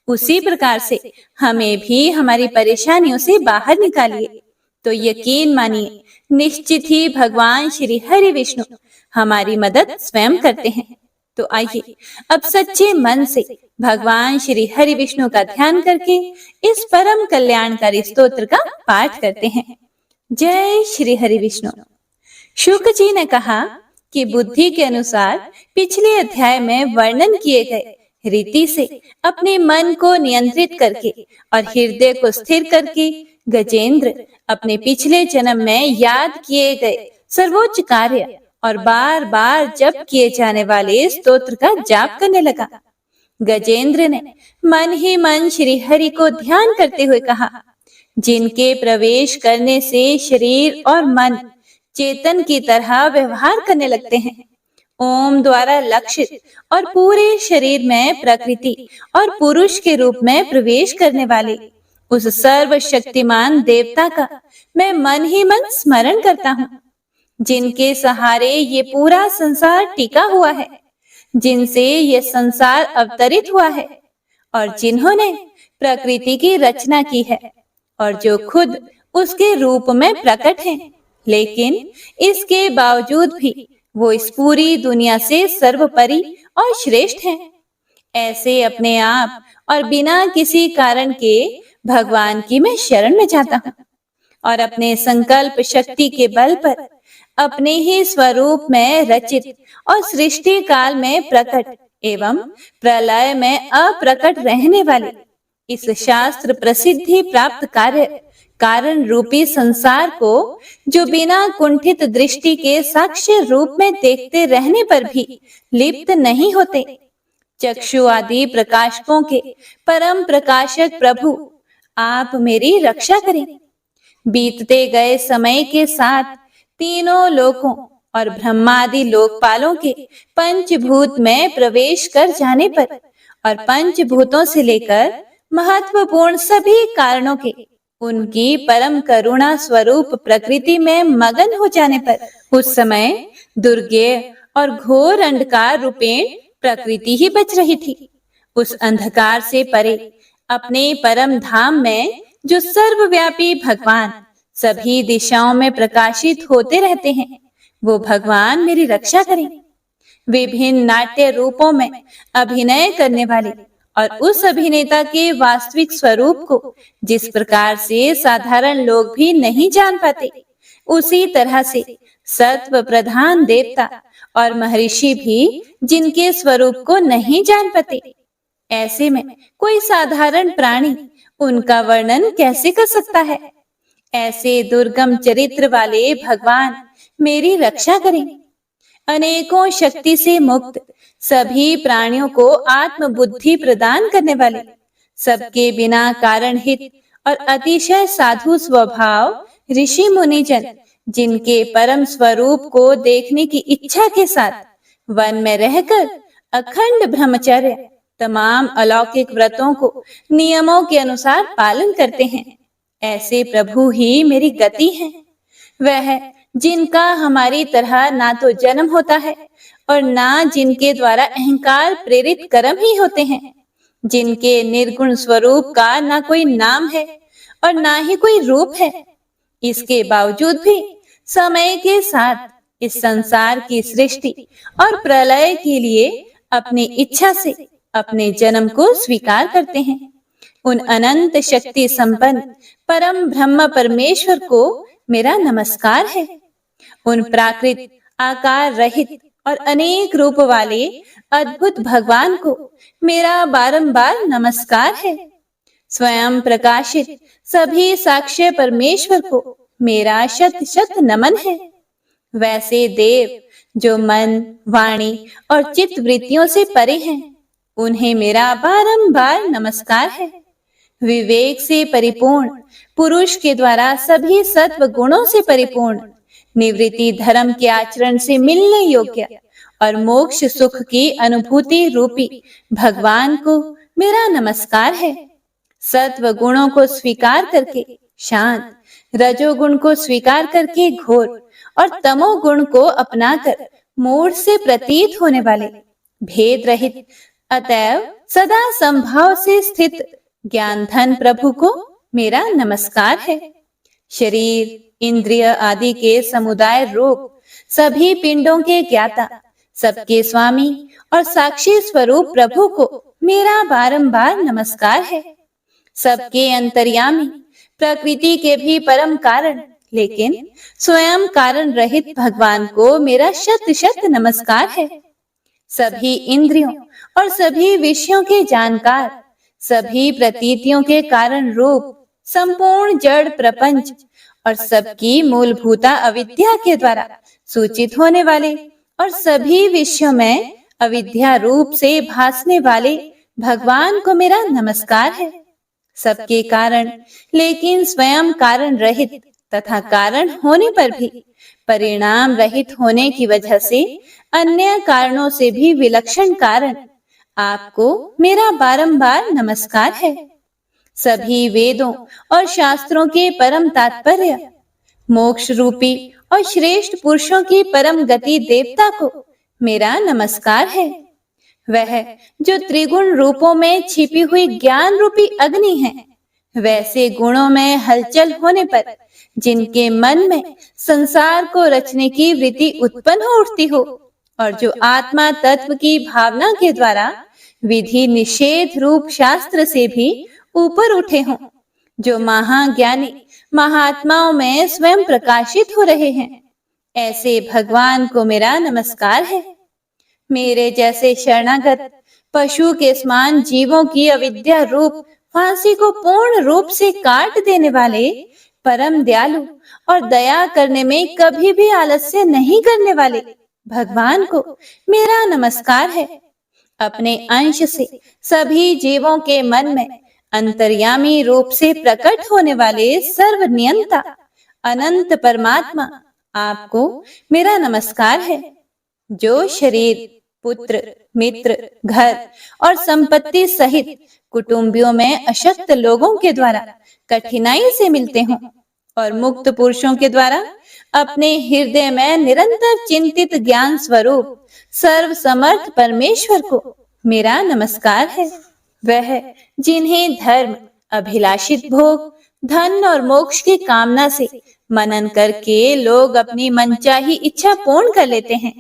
उसी प्रकार से हमें भी हमारी परेशानियों से बाहर निकालिए, तो यकीन मानिए निश्चित ही भगवान श्री हरि विष्णु हमारी मदद स्वयं करते हैं। तो आइए अब सच्चे मन से भगवान श्री हरि विष्णु का ध्यान करके इस परम कल्याणकारी स्तोत्र का पाठ करते हैं। जय श्री हरि विष्णु। शुक जी ने कहा कि बुद्धि के अनुसार पिछले अध्याय में वर्णन किए गए रीति से अपने मन को नियंत्रित करके और हृदय को स्थिर करके गजेंद्र अपने पिछले जन्म में याद किए गए सर्वोच्च कार्य और बार बार जप किए जाने वाले स्तोत्र का जाप करने लगा। गजेंद्र ने मन ही मन श्री हरि को ध्यान करते हुए कहा, जिनके प्रवेश करने से शरीर और मन चेतन की तरह व्यवहार करने लगते हैं, ओम द्वारा लक्षित और पूरे शरीर में प्रकृति और पुरुष के रूप में प्रवेश करने वाले उस सर्वशक्तिमान देवता का मैं मन ही मन स्मरण करता हूँ, जिनके सहारे ये पूरा संसार टिका हुआ है, जिनसे ये संसार अवतरित हुआ है और जिन्होंने प्रकृति की रचना की है और जो खुद उसके रूप में प्रकट हैं, लेकिन इसके बावजूद भी वो इस पूरी दुनिया से सर्वोपरि और श्रेष्ठ हैं। ऐसे अपने आप और बिना किसी कारण के भगवान की मैं शरण में जाता हूँ और अपने संकल्प शक्ति के बल पर अपने ही स्वरूप में रचित और सृष्टि काल में प्रकट एवं प्रलय में अप्रकट रहने वाले इस शास्त्र प्रसिद्धि प्राप्त कार्य कारण रूपी संसार को, जो बिना कुंठित दृष्टि के साक्ष्य रूप में देखते रहने पर भी लिप्त नहीं होते, चक्षु आदि प्रकाशकों के परम प्रकाशक प्रभु, आप मेरी रक्षा करें। बीतते गए समय के साथ तीनों लोकों और ब्रह्मादि लोकपालों के पंचभूत में प्रवेश कर जाने पर और पंचभूतों से लेकर महत्वपूर्ण सभी कारणों के उनकी परम करुणा स्वरूप प्रकृति में मगन हो जाने पर उस समय दुर्गेय और घोर अंधकार रूपेण प्रकृति ही बच रही थी। उस अंधकार से परे अपने परम धाम में जो सर्वव्यापी भगवान सभी दिशाओं में प्रकाशित होते रहते हैं, वो भगवान मेरी रक्षा करें। विभिन्न नाट्य रूपों में अभिनय करने वाले और उस अभिनेता के वास्तविक स्वरूप को जिस प्रकार से साधारण लोग भी नहीं जान पाते, उसी तरह से सत्व प्रधान देवता और महर्षि भी जिनके स्वरूप को नहीं जान पाते, ऐसे में कोई साधारण प्राणी उनका वर्णन कैसे कर सकता है। ऐसे दुर्गम चरित्र वाले भगवान मेरी रक्षा करें। अनेकों शक्ति से मुक्त सभी प्राणियों को आत्म बुद्धि प्रदान करने वाले सबके बिना कारण हित और अतिशय साधु स्वभाव ऋषि मुनिजन, जिनके परम स्वरूप को देखने की इच्छा के साथ वन में रहकर अखंड ब्रह्मचर्य तमाम अलौकिक व्रतों को नियमों के अनुसार पालन करते हैं, ऐसे प्रभु ही मेरी गति है। वह जिनका हमारी तरह ना तो जन्म होता है और ना जिनके द्वारा अहंकार प्रेरित कर्म ही होते हैं, जिनके निर्गुण स्वरूप का ना कोई नाम है और ना ही कोई रूप है, इसके बावजूद भी समय के साथ इस संसार की सृष्टि और प्रलय के लिए अपनी इच्छा से अपने जन्म को स्वीकार करते हैं। उन अनंत शक्ति संपन्न परम ब्रह्म परमेश्वर को मेरा नमस्कार है। उन प्राकृत आकार रहित और अनेक रूप वाले अद्भुत भगवान को मेरा बारंबार नमस्कार है। स्वयं प्रकाशित सभी साक्ष्य परमेश्वर को मेरा शत शत नमन है। वैसे देव जो मन, वाणी और चित्त वृत्तियों से परे हैं, उन्हें मेरा बारंबार नमस्कार है। विवेक से परिपूर्ण पुरुष के द्वारा सभी सत्व गुणों से परिपूर्ण निवृत्ति धर्म के आचरण से मिलने योग्य और मोक्ष सुख की अनुभूति रूपी भगवान को मेरा नमस्कार है। सत्व गुणों को स्वीकार करके शांत, रजोगुण को स्वीकार करके घोर और तमोगुण को अपनाकर मूढ़ से प्रतीत होने वाले भेद रहित अतएव सदा संभाव से स्थित ज्ञान धन प्रभु को मेरा नमस्कार है। शरीर, इंद्रिय आदि के समुदाय रूप सभी पिंडों के ज्ञाता, सबके स्वामी और साक्षी स्वरूप प्रभु को मेरा बारंबार नमस्कार है। सबके अंतर्यामी, प्रकृति के भी परम कारण लेकिन स्वयं कारण रहित भगवान को मेरा शत शत नमस्कार है। सभी इंद्रियों और सभी विषयों के जानकार, सभी प्रतीतियों के कारण रूप संपूर्ण जड़ प्रपंच और सबकी मूलभूता अविद्या के द्वारा सूचित होने वाले और सभी विषयों में अविद्या रूप से भासने वाले भगवान को मेरा नमस्कार है। सबके कारण लेकिन स्वयं कारण रहित तथा कारण होने पर भी परिणाम रहित होने की वजह से अन्य कारणों से भी विलक्षण कारण आपको मेरा बारंबार नमस्कार है। सभी वेदों और शास्त्रों के परम तात्पर्य, मोक्ष रूपी और श्रेष्ठ पुरुषों की परम गति देवता को मेरा नमस्कार है। वह जो त्रिगुण रूपों में छिपी हुई ज्ञान रूपी अग्नि है, वैसे गुणों में हलचल होने पर जिनके मन में संसार को रचने की वृत्ति उत्पन्न हो उठती हो और जो आत्मा तत्व की भावना के द्वारा विधि निषेध रूप शास्त्र से भी ऊपर उठे हों, जो महाज्ञानी महात्माओं में स्वयं प्रकाशित हो रहे हैं, ऐसे भगवान को मेरा नमस्कार है। मेरे जैसे शरणागत पशु के समान जीवों की अविद्या रूप फांसी को पूर्ण रूप से काट देने वाले परम दयालु और दया करने में कभी भी आलस्य नहीं करने वाले भगवान को मेरा नमस्कार है। अपने अंश से सभी जीवों के मन में अंतर्यामी रूप से प्रकट होने वाले सर्वनियंता अनंत परमात्मा आपको मेरा नमस्कार है। जो शरीर, पुत्र, मित्र, घर और संपत्ति सहित कुटुंबियों में अशक्त लोगों के द्वारा कठिनाई से मिलते हों और मुक्त पुरुषों के द्वारा अपने हृदय में निरंतर चिंतित ज्ञान स्वरूप सर्व समर्थ परमेश्वर को मेरा नमस्कार है। वह जिन्हें धर्म, अभिलाषित भोग, धन और मोक्ष की कामना से मनन करके लोग अपनी मनचाही इच्छा पूर्ण कर लेते हैं,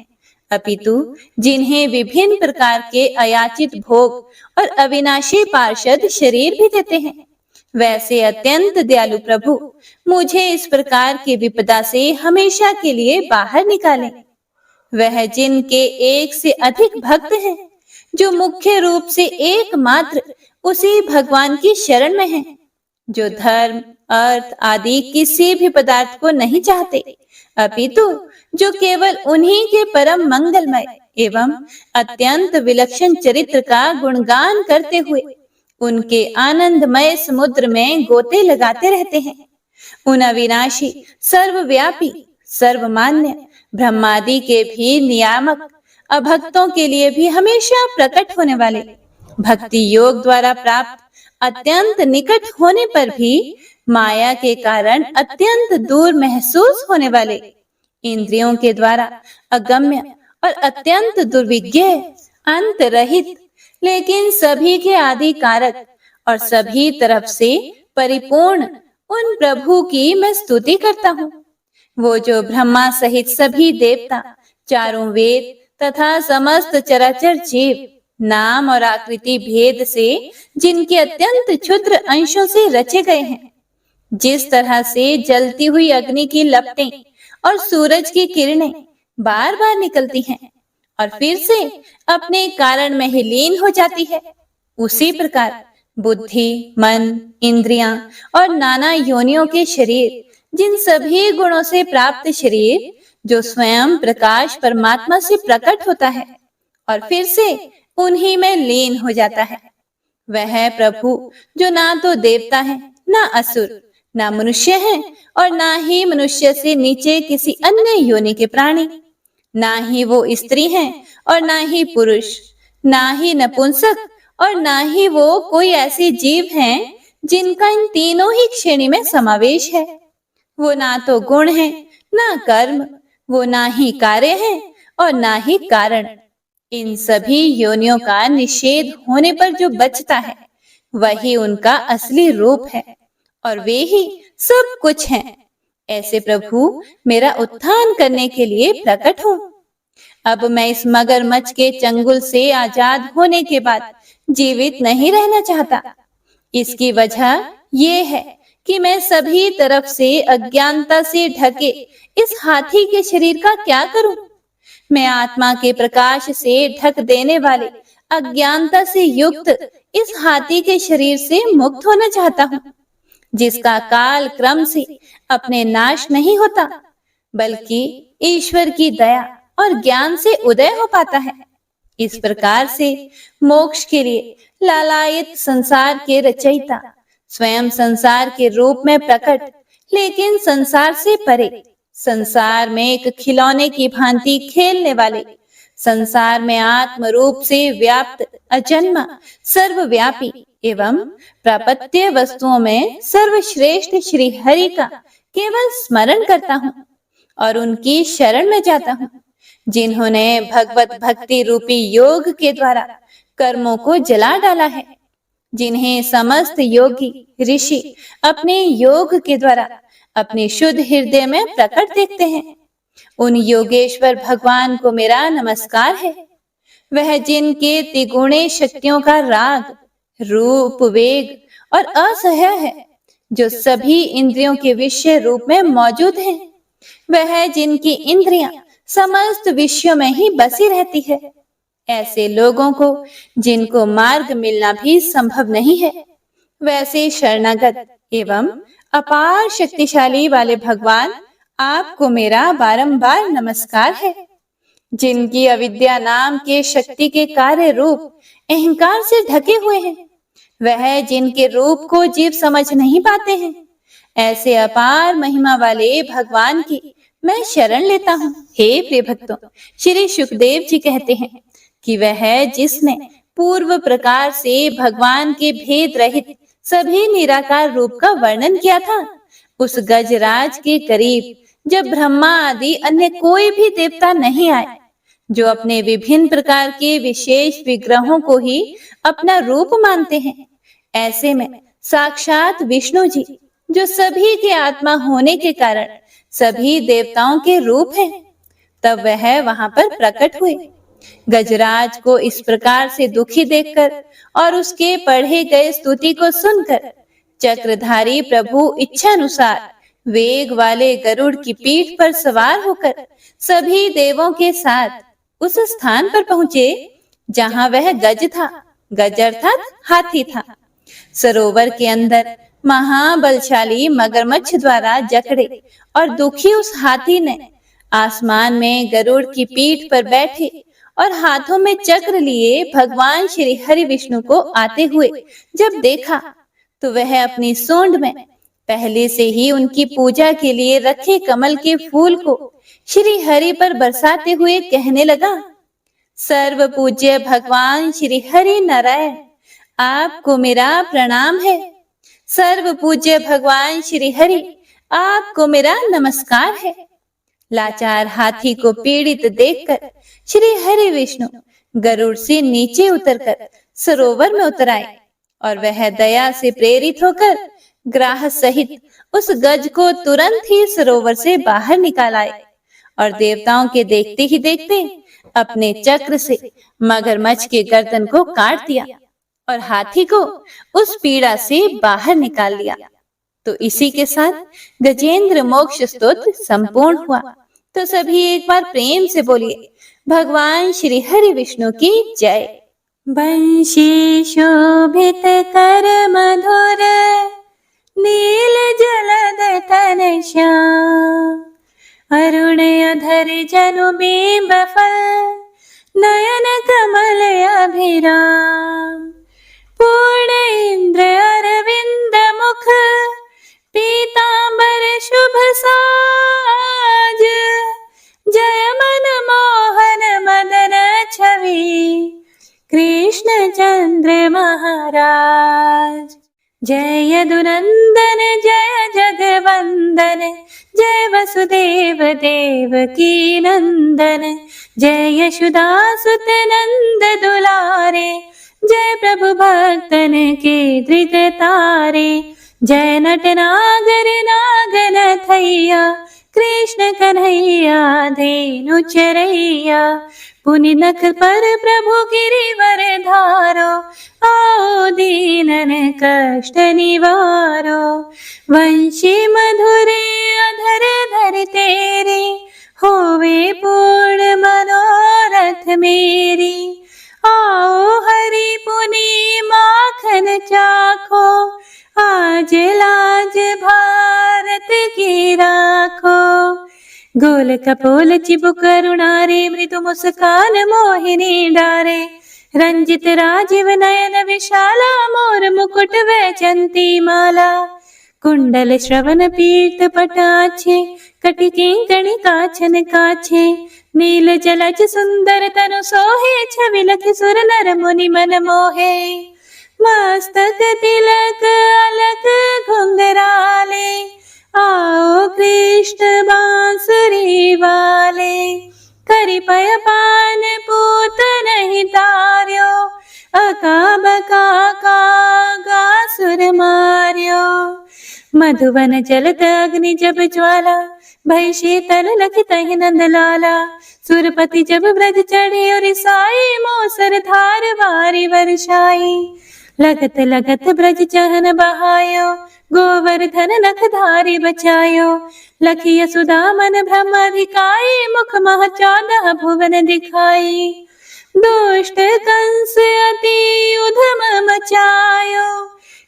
अपितु जिन्हें विभिन्न प्रकार के अयाचित भोग और अविनाशी पार्षद शरीर भी देते हैं, वैसे अत्यंत दयालु प्रभु मुझे इस प्रकार की विपदा से हमेशा के लिए बाहर निकालें। वह जिनके एक से अधिक भक्त हैं, जो मुख्य रूप से एकमात्र उसी भगवान की शरण में हैं, जो धर्म, अर्थ आदि किसी भी पदार्थ को नहीं चाहते, अपितु जो केवल उन्हीं के परम मंगलमय एवं अत्यंत विलक्षण चरित्र का गुणगान करते हुए उनके आनंदमय समुद्र में गोते लगाते रहते हैं। उन अविनाशी, सर्वव्यापी, सर्वमान्य ब्रह्मादि के भी नियामक, अभक्तों के लिए भी हमेशा प्रकट होने वाले, भक्ति योग द्वारा प्राप्त अत्यंत निकट होने पर भी माया के कारण अत्यंत दूर महसूस होने वाले, इंद्रियों के द्वारा अगम्य और अत्यंत दुर्विज्ञ, अंत रहित, लेकिन सभी के आदि कारक और सभी तरफ से परिपूर्ण उन प्रभु की मैं स्तुति करता हूँ। वो जो ब्रह्मा सहित सभी देवता, चारों वेद तथा समस्त चराचर जीव नाम और आकृति भेद से जिनके अत्यंत क्षुद्र अंशों से रचे गए हैं, जिस तरह से जलती हुई अग्नि की लपटें और सूरज की किरणें बार बार निकलती हैं और फिर से अपने कारण में ही लीन हो जाती है, उसी प्रकार बुद्धि, मन, इंद्रियां और नाना योनियों के शरीर, जिन सभी गुणों से प्राप्त शरीर जो स्वयं प्रकाश परमात्मा से प्रकट होता है और फिर से उन्हीं में लीन हो जाता है, वह प्रभु जो ना तो देवता है, ना असुर, ना मनुष्य है और ना ही मनुष्य से नीचे किसी अन्य योनि के प्राणी, ना ही वो स्त्री हैं और ना ही पुरुष, ना ही नपुंसक और ना ही वो कोई ऐसे जीव हैं जिनका इन तीनों ही श्रेणी में समावेश है। वो ना तो गुण है, ना कर्म, वो ना ही कार्य है और ना ही कारण। इन सभी योनियों का निषेध होने पर जो बचता है वही उनका असली रूप है और वे ही सब कुछ हैं। ऐसे प्रभु मेरा उत्थान करने के लिए प्रकट हो। अब मैं इस मगरमच्छ के चंगुल से आजाद होने के बाद जीवित नहीं रहना चाहता। इसकी वजह ये है कि मैं सभी तरफ से अज्ञानता से ढके इस हाथी के शरीर का क्या करूं? मैं आत्मा के प्रकाश से ढक देने वाले अज्ञानता से युक्त इस हाथी के शरीर से मुक्त होना चाहता हूँ, जिसका काल क्रम से अपने नाश नहीं होता, बल्कि ईश्वर की दया और ज्ञान से उदय हो पाता है। इस प्रकार से मोक्ष के लिए लालायित संसार के रचयिता स्वयं संसार के रूप में प्रकट, लेकिन संसार से परे, संसार में एक खिलौने की भांति खेलने वाले, संसार में आत्म रूप से व्याप्त अजन्मा, सर्वव्यापी एवं प्रापत्य वस्तुओं में सर्वश्रेष्ठ श्री हरि का केवल स्मरण करता हूँ और उनकी शरण में जाता हूँ, जिन्होंने भगवत भक्ति रूपी योग के द्वारा कर्मों को जला डाला है, जिन्हें समस्त योगी ऋषि अपने योग के द्वारा अपने शुद्ध हृदय में प्रकट देखते हैं। उन योगेश्वर भगवान को मेरा नमस्कार है। वह जिनके त्रिगुणे शक्तियों का राग, रूप, वेग और असह्य है, जो सभी इंद्रियों के विषय रूप में मौजूद है। वह जिनकी इंद्रियां समस्त विषयों में ही बसी रहती है। ऐसे लोगों को जिनको मार्ग मिलना भी संभव नहीं है, वैसे शरणागत एवं अपार शक्तिशाली वाले भगवान आपको मेरा बारंबार नमस्कार है। जिनकी अविद्या नाम के शक्ति के कार्य रूप अहंकार से ढके हुए हैं, वह जिनके रूप को जीव समझ नहीं पाते हैं, ऐसे अपार महिमा वाले भगवान की मैं शरण लेता हूँ। हे प्रिय भक्तों, श्री सुखदेव जी कहते हैं कि वह जिसने पूर्व प्रकार से भगवान के भेद रहित सभी निराकार रूप का वर्णन किया था, उस गजराज के करीब जब ब्रह्मा आदि अन्य कोई भी देवता नहीं आए, जो अपने विभिन्न प्रकार के विशेष विग्रहों को ही अपना रूप मानते हैं, ऐसे में साक्षात विष्णु जी, जो सभी के आत्मा होने के कारण सभी देवताओं के रूप हैं, तब वह वहां पर प्रकट हुए। गजराज को इस प्रकार से दुखी देखकर और उसके पढ़े गए स्तुति को सुनकर चक्रधारी प्रभु इच्छानुसार वेग वाले गरुड़ की पीठ पर सवार होकर सभी देवों के साथ उस स्थान पर पहुंचे जहां वह गज था। गज अर्थात हाथी था। सरोवर के अंदर महाबलशाली मगरमच्छ द्वारा जकड़े और दुखी उस हाथी ने आसमान में गरुड़ की पीठ पर बैठे और हाथों में चक्र लिए भगवान श्री हरि विष्णु को आते हुए जब देखा तो वह अपनी सूंड में पहले से ही उनकी पूजा के लिए रखे कमल के फूल को श्री हरि पर बरसाते हुए कहने लगा, सर्व पूज्य भगवान श्री हरि नारायण, आपको मेरा प्रणाम है। सर्व पूज्य भगवान श्री हरि, आपको मेरा नमस्कार है। लाचार हाथी को पीड़ित देखकर श्री हरि विष्णु गरुड़ से नीचे उतरकर सरोवर में उतर आए और वह दया से प्रेरित होकर ग्राह सहित उस गज को तुरंत ही सरोवर से बाहर निकाल आए और देवताओं के देखते ही देखते अपने चक्र से मगरमच्छ के गर्दन को काट दिया और हाथी को उस पीड़ा से बाहर निकाल लिया। तो इसी के साथ गजेंद्र मोक्ष स्तोत्र संपूर्ण हुआ। तो सभी एक बार प्रेम से बोलिए, भगवान श्री हरि विष्णु की जय। बंशी शोभित कर मधुर नील जलद तन श्याम, अरुण अधर जनु बिंब फल नयन कमल अभिराम, पूर्ण इंद्र अरविंद मुख पीतांबर शुभ साज, जय मन मोहन मदन छवि कृष्ण चंद्र महाराज। जय यदुनंदन जय जगवंदन, जय वसुदेव देवकी नंदन, जय यशोदासुत नंद दुलारे, जय प्रभु भक्तन के धृत तारे, जय नटनागर नागन थैया कृष्ण कन्हैया धेनु चरैया, पुनि नख पर प्रभु गिरिवर धारो, आओ दीनन कष्ट निवारो, वंशी मधुरे अधर धर तेरे, होवे पूर्ण मनोरथ मेरी, आओ हरि पुनि माखन चाखो, आज लाज भारत की राखो, गोल कपोल चिबुक करुणारे, मृदु मुस्कान मोहिनी डारे, रंजित राजीव नयन विशाला, मोर मुकुट वैजंती माला, कुंडल श्रवण पीत पटाछे, कटि किंकणी काछन काछे, नील जलज सुंदर तनु सोहे, छवि लखि सुर नर मुनि मन मोहे, मस्तक तिलक अलक घुंघराले, आओ कृष्ण बांसुरी वाले, करि पय पान पूत नहीं तार्यो, अका बका का सुर मार्यो, मधुवन जलत अग्नि जब ज्वाला, भय शीतल लखि तहि नंद लाला, सुरपति जब ब्रज चढ़े और साई, मोसर धार वारी वर्षाई, लगत लगत ब्रज चहन बहायो, गोवर्धन नख धारी बचायो, लखी यशोदा मन ब्रह्माधिकाई, मुख मह 14 भुवन दिखाई, दुष्ट कंस अति उधम मचायो,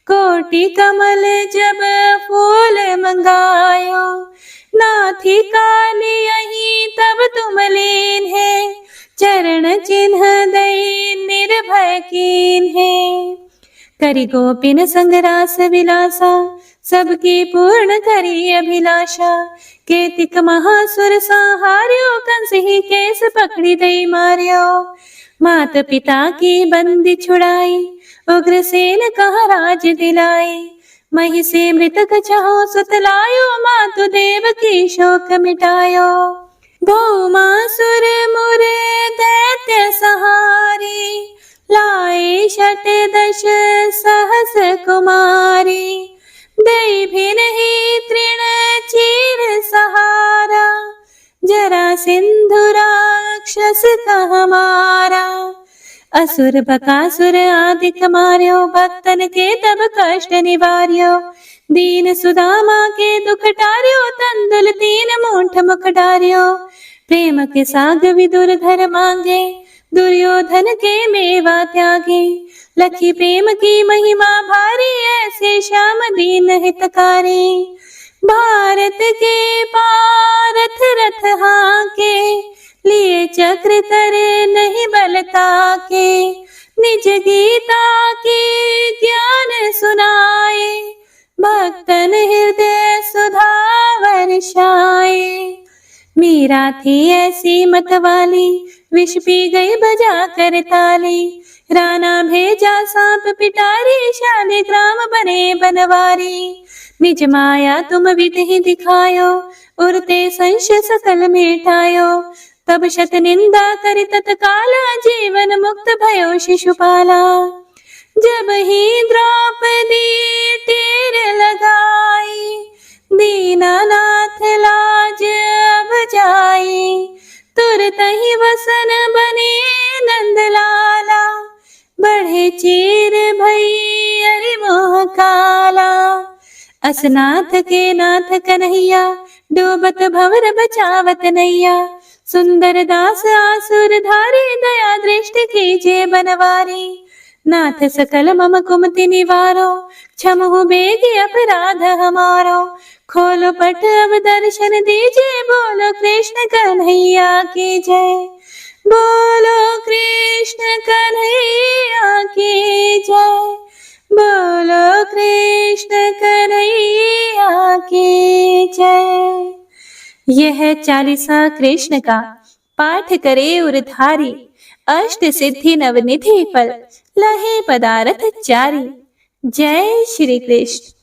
कोटि कमल जब फूल मंगायो, नाथी काली यही तब तुम लीन है, चरण चिन्ह दई निर्भय कीन है, करि गोपिन संग रास विलासा, सबकी पूर्ण करी अभिलाषा, केतिक महासुर संहार्यो, कंस ही केस पकड़ी दई मार्यो, मात पिता की बंदी छुड़ाई, उग्रसेन कहा राज दिलाई, मही से मृतक चाहो सुतलायो, मातु देव की शोक मिटायो, भौमासुर मुरे दैत्य सहारी, लाए 68 सहस कुमारी, दई भी नहीं तृण चीर सहारा, जरा सिंधु राक्षस का हमारा, असुर बकासुर आदिक मार्यो, भक्तन के तब कष्ट निवार्यो, दीन सुदामा के दुख टार्यो, तंदुल 3 मूठ मुख डार्यो, प्रेम के साग विदुर घर मांगे, दुर्योधन के मेवा त्यागे, लखी प्रेम की महिमा भारी, ऐसे श्याम दीन हितकारी, भारत के पारथ रथ हाके, लिए चक्र करे नहीं ताके, निज गीता के ज्ञान सुनाए, भक्तन हृदय सुधा वर्षाए। मीरा थी ऐसी मतवाली, विष पी गई बजा कर ताली, राणा भेजा सांप पिटारी, शालिग्राम बने बनवारी। निज माया तुम विधि दिखायो, उरते संशय सकल मिटायो, तब शत निंदा करि तत्काला, जीवन मुक्त भयो शिशुपाला। जब ही द्रौपदी तीर लगाई, दीनानाथ लाज अब जाई, तुरत ही वसन बने नंदलाला, बढ़े चीर भई अरि मोह काला। असनाथ के नाथ कन्हैया, डूबत भंवर बचावत नैया, सुंदर दास आसुर धारी, दया दृष्टि कीजिए बनवारी। नाथ सकल मम कुमति निवारो, क्षमहु बेगी अपराध हमारो, खोलो पट अब दर्शन दीजिए, बोलो कृष्ण कन्हैया की जय, बोलो कृष्ण कन्हैया की जय, बोलो कृष्ण कन्हैया की जय। यह चालीसा कृष्ण का पाठ करे उरधारी, अष्ट सिद्धि नवनिधि फल, लहे पदारथ चारी। जय श्री कृष्ण।